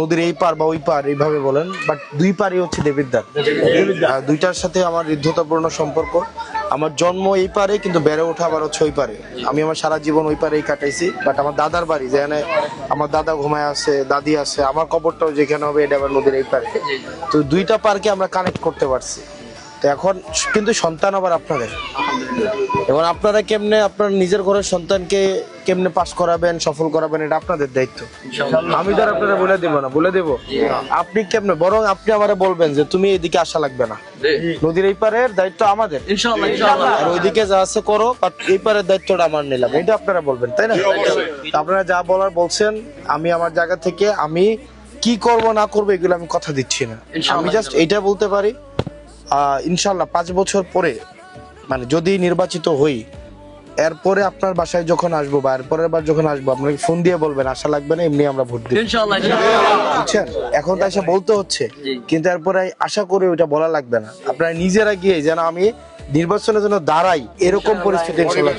নদীর এই পার বা ওই পার এইভাবে বলেন, বাট দুই পারই হচ্ছে দেবিদ্বার। দুইটার সাথে আমার হৃদ্ধতাপূর্ণ সম্পর্ক। আমার জন্ম এই পারে, কিন্তু বেড়ে ওঠা আবার হচ্ছে ওই পারে। আমি আমার সারা জীবন ওই পারেই কাটাইছি। বাট আমার দাদার বাড়ি যেখানে আমার দাদা ঘুমায় আছে, দাদি আছে, আমার কবরটাও যেখানে হবে এটা আবার নদীর এই পারে। তো দুইটা পারকে আমরা কানেক্ট করতে পারছি। তো এখন কিন্তু সন্তান আবার আপনাদের। এবং আপনারা কেমনে আপনার নিজের ঘরের সন্তানকে কেমনে পাস করাবেন, সফল করাবেন, এটা আপনাদের দায়িত্ব। আমি তো আর আপনারা বলে দেবো না, বলে দেবো আপনি কেমনে, বরং আপনি আমারে বলবেন যে তুমি এদিকে আসা লাগবে না, নদীর এই পারের দায়িত্ব আমাদের, আর ওইদিকে যা আছে করো, বাট এই পারের দায়িত্বটা আমার নিলাম, এটা আপনারা বলবেন, তাই না? তো আপনারা যা বলার বলছেন। আমি আমার জায়গা থেকে আমি কি করব না করবো এগুলো আমি কথা দিচ্ছি না। আমি জাস্ট এইটা বলতে পারি, ইনশাল্লাহ 5 বছর পরে, মানে যদি নির্বাচিত হই, এরপরে আপনার বাসায় যখন আসবো বা এরপরের বার যখন আসবো, আপনাকে ফোন দিয়ে বলবেন আসা লাগবে না, এমনি আমরা ভোট দিব, বুঝছেন? এখন তো এসে বলতে হচ্ছে, কিন্তু এরপরে আশা করে ওইটা বলা লাগবে না। আপনারা নিজেরা গিয়ে যেন আমি নির্বাচনের জন্য দাঁড়াই, এরকম পরিস্থিতি ইনশাল্লাহ।